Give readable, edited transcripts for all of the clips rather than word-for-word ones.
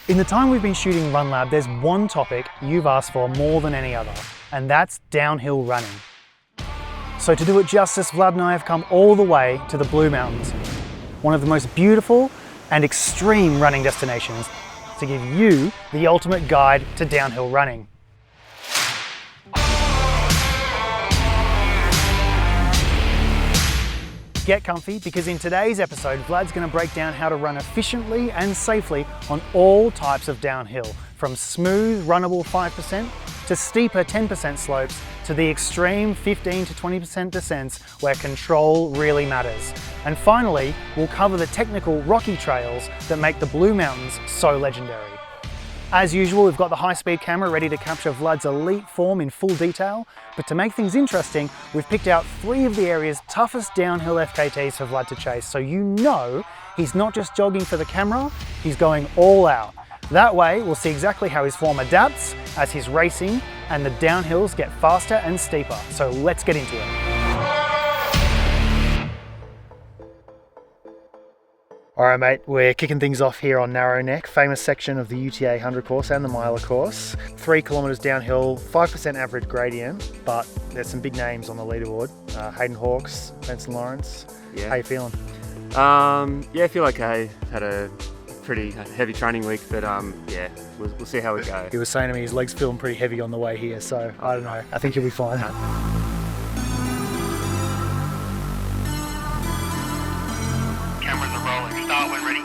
In the time we've been shooting RunLab, there's one topic you've asked for more than any other, and that's downhill running. So to do it justice, Vlad and I have come all the way to the Blue Mountains, one of the most beautiful and extreme running destinations, to give you the ultimate guide to downhill running. Get comfy, because in today's episode, Vlad's going to break down how to run efficiently and safely on all types of downhill, from smooth, runnable 5% to steeper 10% slopes to the extreme 15 to 20% descents where control really matters. And finally, we'll cover the technical rocky trails that make the Blue Mountains so legendary. As usual, we've got the high-speed camera ready to capture Vlad's elite form in full detail, but to make things interesting, we've picked out 3 of the area's toughest downhill FKTs for Vlad to chase, so you know he's not just jogging for the camera, he's going all out. That way, we'll see exactly how his form adapts as he's racing and the downhills get faster and steeper. So let's get into it. All right, mate, we're kicking things off here on Narrow Neck, famous section of the UTA 100 course and the miler course. 3 kilometers downhill, 5% average gradient, but there's some big names on the leaderboard. Hayden Hawkes, Benson Lawrence. Yeah. How you feeling? Yeah, I feel okay. Had a pretty heavy training week, but yeah, we'll see how we go. He was saying to me his legs feeling pretty heavy on the way here, so I don't know. I think he'll be fine. Cameras are rolling. Start when ready.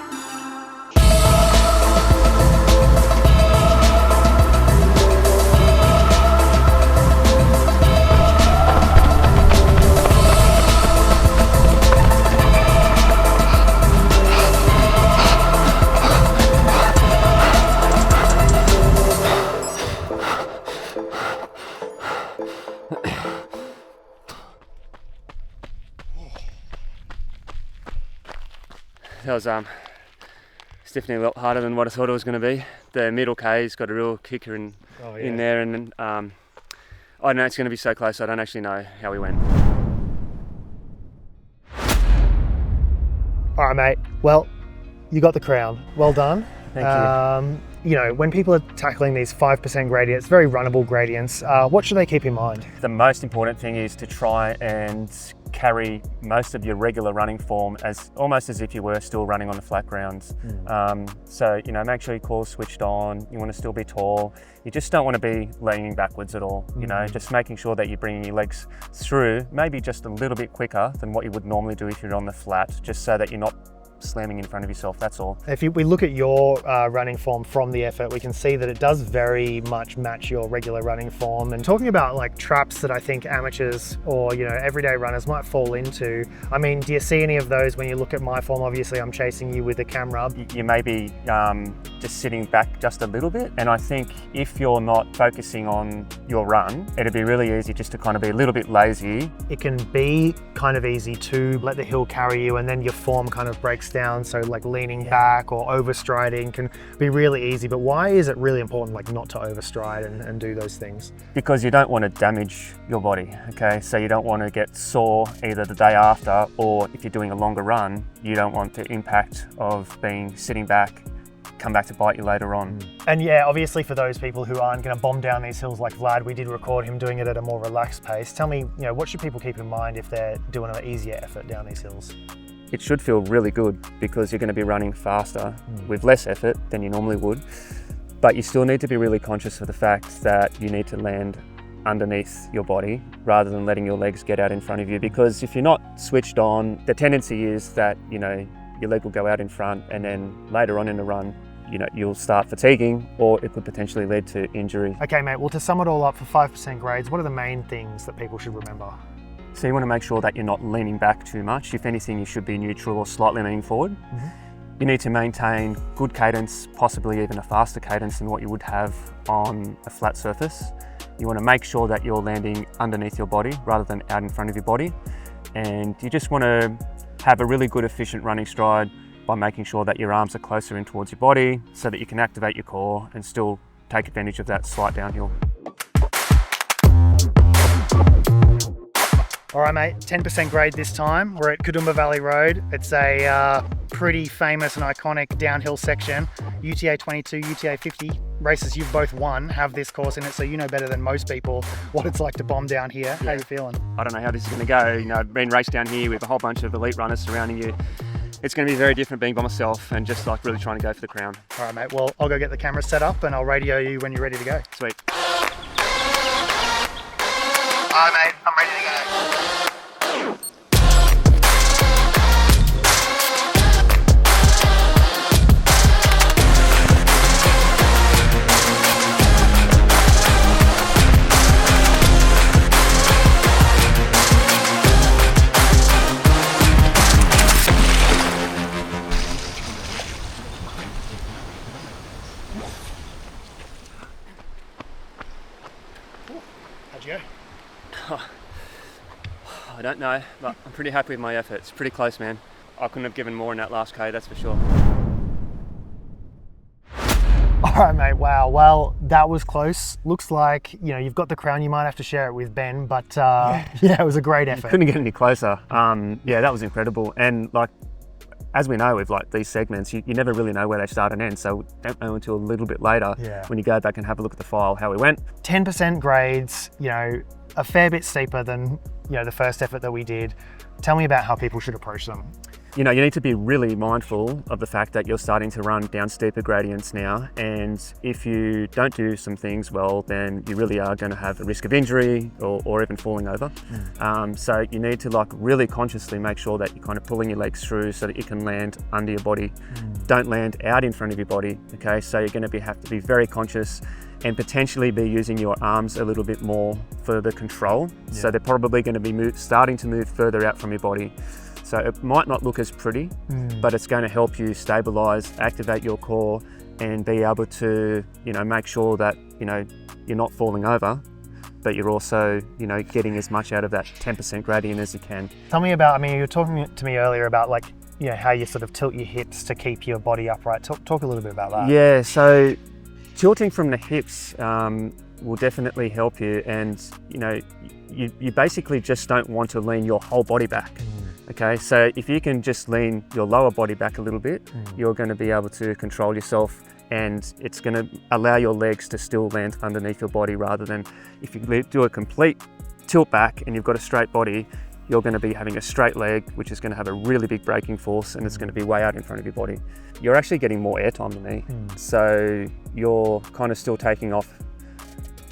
That was it's definitely a lot harder than what I thought it was going to be. The middle K's got a real kicker in there, and I don't know, it's going to be so close. I don't actually know how we went. All right, mate. Well, you got the crown. Well done. Thank you. You know, when people are tackling these 5% gradients, very runnable gradients, what should they keep in mind? The most important thing is to try and carry most of your regular running form as almost as if you were still running on the flat grounds. So, you know, make sure your core's switched on. You want to still be tall. You just don't want to be leaning backwards at all. You know, just making sure that you're bringing your legs through, maybe just a little bit quicker than what you would normally do if you're on the flat, just so that you're not slamming in front of yourself, that's all. If we look at your running form from the effort, we can see that it does very much match your regular running form. And talking about like traps that I think amateurs or, you know, everyday runners might fall into, I mean, do you see any of those when you look at my form? Obviously I'm chasing you with a camera. You may be just sitting back just a little bit, and I think if you're not focusing on your run, it'd be really easy just to kind of be a little bit lazy. It can be kind of easy to let the hill carry you, and then your form kind of breaks down, so like leaning back or overstriding can be really easy. But why is it really important like not to overstride and do those things? Because you don't want to damage your body, okay? So you don't want to get sore either the day after, or if you're doing a longer run, you don't want the impact of being sitting back come back to bite you later on. And yeah, obviously for those people who aren't going to bomb down these hills like Vlad, we did record him doing it at a more relaxed pace. Tell me, you know, what should people keep in mind if they're doing an easier effort down these hills? It should feel really good because you're going to be running faster with less effort than you normally would. But you still need to be really conscious of the fact that you need to land underneath your body rather than letting your legs get out in front of you, because if you're not switched on, the tendency is that, you know, your leg will go out in front, and then later on in the run, you know, you'll start fatiguing, or it could potentially lead to injury. Okay, mate, well, to sum it all up for 5% grades, what are the main things that people should remember? So you want to make sure that you're not leaning back too much. If anything, you should be neutral or slightly leaning forward. You need to maintain good cadence, possibly even a faster cadence than what you would have on a flat surface. You want to make sure that you're landing underneath your body rather than out in front of your body. And you just want to have a really good efficient running stride by making sure that your arms are closer in towards your body so that you can activate your core and still take advantage of that slight downhill. All right, mate, 10% grade this time. We're at Kedumba Valley Road. It's a pretty famous and iconic downhill section. UTA22, UTA50 races you've both won have this course in it, so you know better than most people what it's like to bomb down here. How you feeling? I don't know how this is going to go. You know, being raced down here with a whole bunch of elite runners surrounding you, it's going to be very different being by myself and just like really trying to go for the crown. All right, mate. Well, I'll go get the camera set up and I'll radio you when you're ready to go. Sweet. All right, mate, I'm ready to go. How'd you go? I don't know, but I'm pretty happy with my efforts. Pretty close, man. I couldn't have given more in that last K, that's for sure. All right, mate. Wow. Well, that was close. Looks like, you know, you've got the crown. You might have to share it with Ben, but yeah, it was a great effort. Couldn't get any closer. Yeah, that was incredible. And like, as we know with like these segments, you never really know where they start and end. So we don't know until a little bit later when you go back and have a look at the file, how we went. 10% grades, you know, a fair bit steeper than, you know, the first effort that we did. Tell me about how people should approach them. You know, you need to be really mindful of the fact that you're starting to run down steeper gradients now. And if you don't do some things well, then you really are going to have a risk of injury or even falling over. So you need to like really consciously make sure that you're kind of pulling your legs through so that you can land under your body. Don't land out in front of your body, okay? So you're going to have to be very conscious and potentially be using your arms a little bit more for the control. So they're probably going to be starting to move further out from your body. So it might not look as pretty, but it's going to help you stabilize, activate your core, and be able to, you know, make sure that, you know, you're not falling over, but you're also, you know, getting as much out of that 10% gradient as you can. Tell me about, I mean, you were talking to me earlier about like, you know, how you sort of tilt your hips to keep your body upright. Talk a little bit about that. Yeah, so tilting from the hips will definitely help you, and, you know, you basically just don't want to lean your whole body back. Okay, so if you can just lean your lower body back a little bit, you're going to be able to control yourself, and it's going to allow your legs to still land underneath your body, rather than if you do a complete tilt back and you've got a straight body, you're going to be having a straight leg, which is going to have a really big braking force, and it's going to be way out in front of your body. You're actually getting more airtime than me, so you're kind of still taking off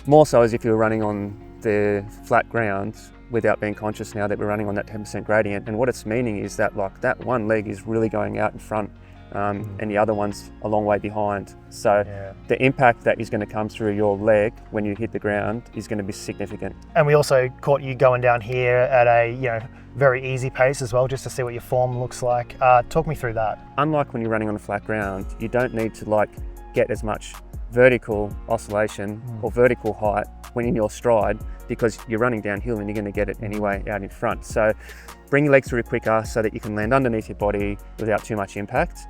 more so as if you were running on the flat ground, without being conscious now that we're running on that 10% gradient. And what it's meaning is that like that one leg is really going out in front, and the other one's a long way behind. So the impact that is going to come through your leg when you hit the ground is going to be significant. And we also caught you going down here at a, you know, very easy pace as well, just to see what your form looks like. Talk me through that. Unlike when you're running on a flat ground, you don't need to like get as much vertical oscillation or vertical height when in your stride, because you're running downhill and you're going to get it anyway out in front. So bring your legs through quicker so that you can land underneath your body without too much impact,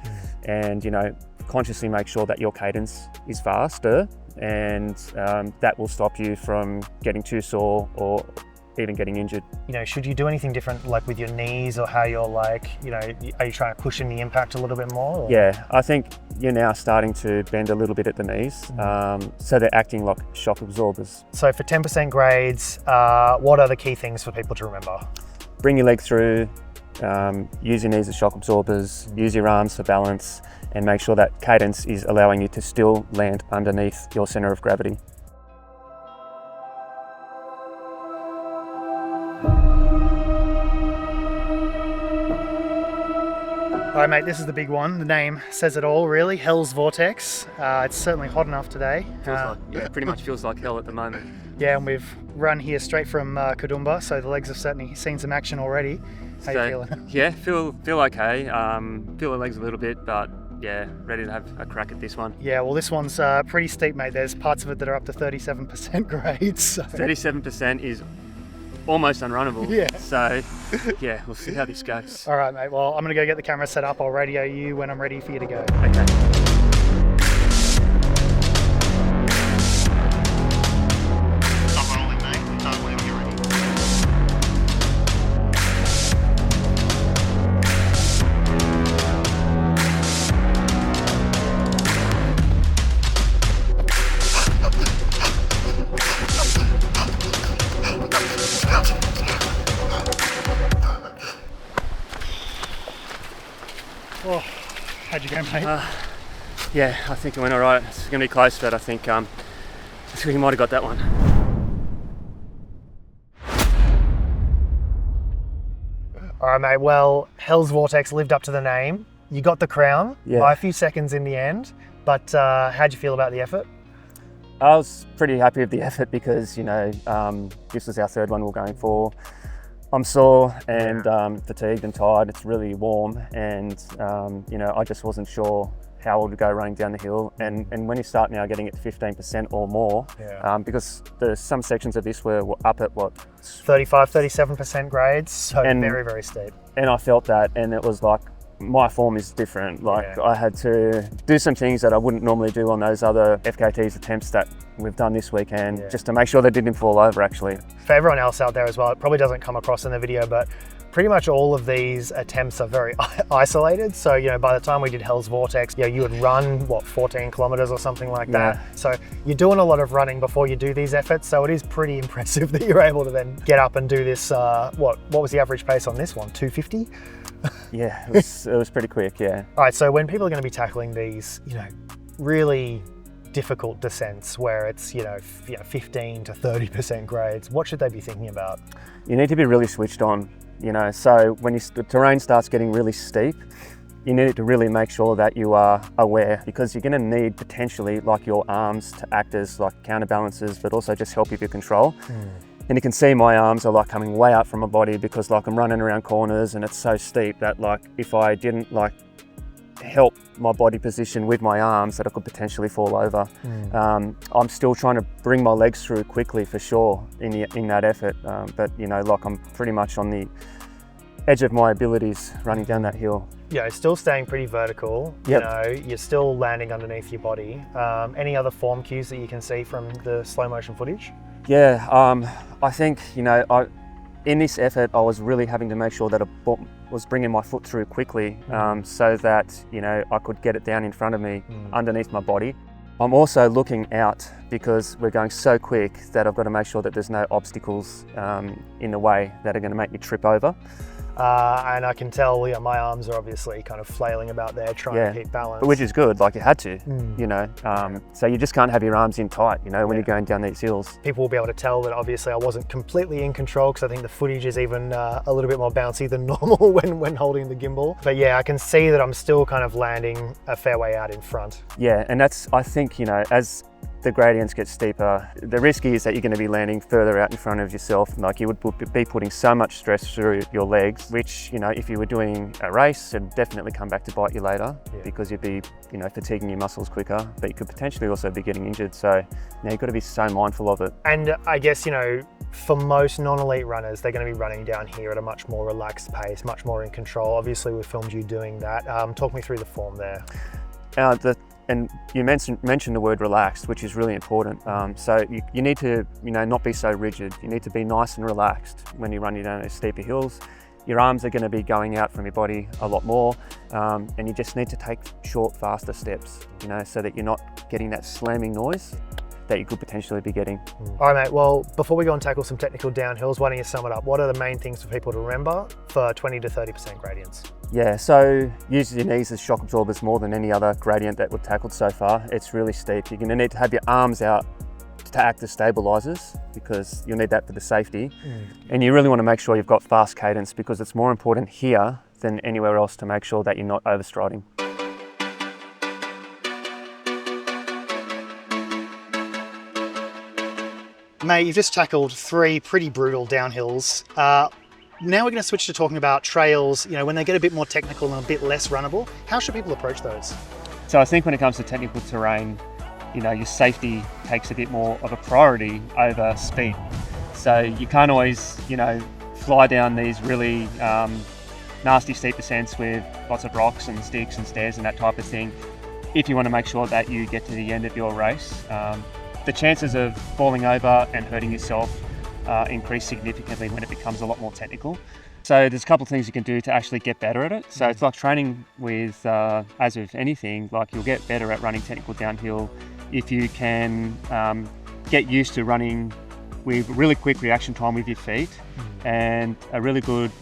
and, you know, consciously make sure that your cadence is faster, and that will stop you from getting too sore or even getting injured. You know, should you do anything different, like with your knees, or how you're like, you know, are you trying to cushion the impact a little bit more? Or? Yeah, I think you're now starting to bend a little bit at the knees, so they're acting like shock absorbers. So for 10% grades, what are the key things for people to remember? Bring your legs through, use your knees as shock absorbers, use your arms for balance, and make sure that cadence is allowing you to still land underneath your center of gravity. All right, mate, this is the big one. The name says it all, really. Hell's Vortex. It's certainly hot enough today. Yeah, pretty much feels like hell at the moment. Yeah, and we've run here straight from Kedumba, so the legs have certainly seen some action already. How you feeling? Yeah, feel okay. Feel the legs a little bit, but yeah, ready to have a crack at this one. Yeah, well, this one's pretty steep, mate. There's parts of it that are up to 37% grades. So. 37% is almost unrunnable. Yeah. So, yeah, we'll see how this goes. All right, mate. Well, I'm going to go get the camera set up. I'll radio you when I'm ready for you to go. Okay. Stop rolling, mate. Start whenever you're ready. mate? Yeah, I think it went all right. It's going to be close, but I think we might have got that one. All right, mate. Well, Hell's Vortex lived up to the name. You got the crown by a few seconds in the end, but how'd you feel about the effort? I was pretty happy with the effort because, you know, this was our third one we're going for. I'm sore and fatigued and tired. It's really warm, and you know, I just wasn't sure how I would go running down the hill. And when you start now getting it to 15% or more, because some sections of this were up at what? 35, 37% grades, so very, very steep. And I felt that, and it was like, my form is different. Like I had to do some things that I wouldn't normally do on those other FKTs attempts that we've done this weekend, just to make sure they didn't fall over actually. For everyone else out there as well, it probably doesn't come across in the video, but pretty much all of these attempts are very isolated. So, you know, by the time we did Hell's Vortex, you know, you would run, what, 14 kilometers or something like that. So you're doing a lot of running before you do these efforts. So it is pretty impressive that you're able to then get up and do this. What was the average pace on this one? 250? Yeah, it was pretty quick, yeah. All right, so when people are going to be tackling these, you know, really difficult descents where it's, you know, 15 to 30% grades, what should they be thinking about? You need to be really switched on, you know, so when the terrain starts getting really steep, you need to really make sure that you are aware, because you're going to need potentially like your arms to act as like counterbalances, but also just help you with control. And you can see my arms are like coming way up from my body because like I'm running around corners and it's so steep that like if I didn't like help my body position with my arms, that I could potentially fall over. I'm still trying to bring my legs through quickly for sure in that effort, but you know, like I'm pretty much on the edge of my abilities running down that hill. Yeah, still staying pretty vertical. You know, you're still landing underneath your body. Any other form cues that you can see from the slow motion footage? Yeah, I think, you know, in this effort, I was really having to make sure that I was bringing my foot through quickly, so that, you know, I could get it down in front of me, underneath my body. I'm also looking out because we're going so quick that I've got to make sure that there's no obstacles in the way that are going to make me trip over. And I can tell, yeah, my arms are obviously kind of flailing about there, trying to keep balance. Which is good, like you had to, you know. So you just can't have your arms in tight, you know, when you're going down these hills. People will be able to tell that obviously I wasn't completely in control, because I think the footage is even a little bit more bouncy than normal when holding the gimbal. But yeah, I can see that I'm still kind of landing a fair way out in front. Yeah, and that's, I think, you know, as the gradients get steeper, the risk is that you're going to be landing further out in front of yourself. Like you would be putting so much stress through your legs, which, you know, if you were doing a race, it'd definitely come back to bite you later, because you'd be, you know, fatiguing your muscles quicker, but you could potentially also be getting injured. So, you know, you've got to be so mindful of it. And I guess, you know, for most non-elite runners, they're going to be running down here at a much more relaxed pace, much more in control. Obviously, we filmed you doing that. Talk me through the form there. And you mentioned the word relaxed, which is really important. So you need to, you know, not be so rigid. You need to be nice and relaxed when you're running down those steeper hills. Your arms are going to be going out from your body a lot more, and you just need to take short, faster steps, you know, so that you're not getting that slamming noise that you could potentially be getting. All right, mate. Well, before we go and tackle some technical downhills, why don't you sum it up? What are the main things for people to remember for 20 to 30% gradients? Yeah, so use your knees as shock absorbers more than any other gradient that we've tackled so far. It's really steep. You're going to need to have your arms out to act as stabilizers, because you'll need that for the safety. And you really want to make sure you've got fast cadence, because it's more important here than anywhere else to make sure that you're not overstriding. Mate, you've just tackled 3 pretty brutal downhills. Now we're going to switch to talking about trails, you know, when they get a bit more technical and a bit less runnable. How should people approach those? So I think when it comes to technical terrain, you know, your safety takes a bit more of a priority over speed. So you can't always, you know, fly down these really nasty steep descents with lots of rocks and sticks and stairs and that type of thing if you want to make sure that you get to the end of your race. The chances of falling over and hurting yourself increase significantly when it becomes a lot more technical. So there's a couple of things you can do to actually get better at it. So it's like training with, as with anything, like you'll get better at running technical downhill if you can get used to running with really quick reaction time with your feet and a really good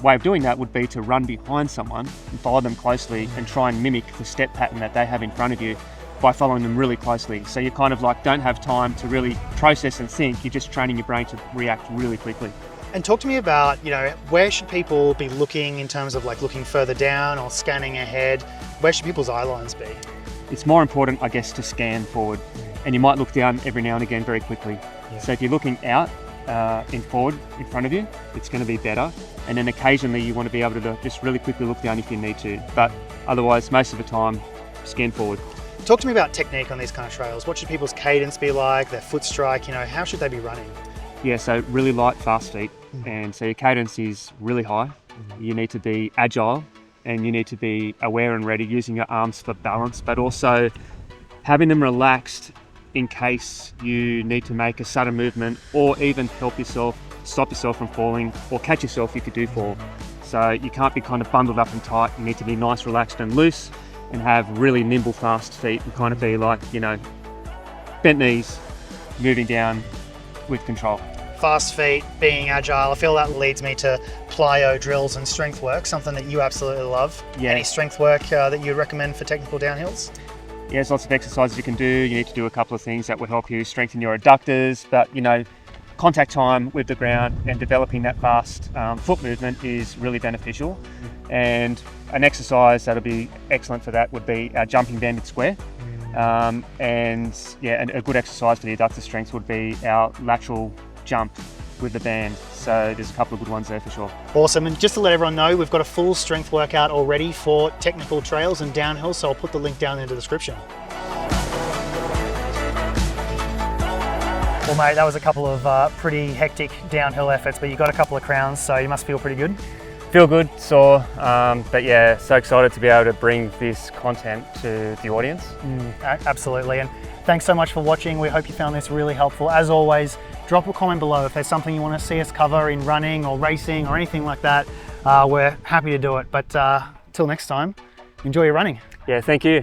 way of doing that would be to run behind someone and follow them closely and try and mimic the step pattern that they have in front of you by following them really closely. So you kind of like don't have time to really process and think, you're just training your brain to react really quickly. And talk to me about, where should people be looking in terms of like looking further down or scanning ahead? Where should people's eye lines be? It's more important, I guess, to scan forward, and you might look down every now and again very quickly. Yeah. So if you're looking out in forward in front of you, it's going to be better. And then occasionally you want to be able to just really quickly look down if you need to. But otherwise, most of the time, scan forward. Talk to me about technique on these kind of trails. What should people's cadence be like, their foot strike, how should they be running? Yeah, so really light, fast feet. And so your cadence is really high. You need to be agile and you need to be aware and ready, using your arms for balance, but also having them relaxed in case you need to make a sudden movement or even stop yourself from falling or catch yourself if you do fall. So you can't be kind of bundled up and tight. You need to be nice, relaxed and loose and have really nimble, fast feet and kind of be like, bent knees, moving down with control. Fast feet, being agile, I feel that leads me to plyo drills and strength work, something that you absolutely love. Yeah. Any strength work that you'd recommend for technical downhills? Yeah, there's lots of exercises you can do. You need to do a couple of things that will help you strengthen your adductors, but contact time with the ground and developing that fast foot movement is really beneficial. And an exercise that'll be excellent for that would be our jumping banded square. And a good exercise for the adductor strength would be our lateral jump with the band. So there's a couple of good ones there for sure. Awesome, and just to let everyone know, we've got a full strength workout already for technical trails and downhill, so I'll put the link down in the description. Well mate, that was a couple of pretty hectic downhill efforts, but you got a couple of crowns, so you must feel pretty good. Feel good, sore, but yeah, so excited to be able to bring this content to the audience. Absolutely, and thanks so much for watching. We hope you found this really helpful. As always, drop a comment below if there's something you want to see us cover in running or racing or anything like that. We're happy to do it, but till next time, enjoy your running. Yeah, thank you.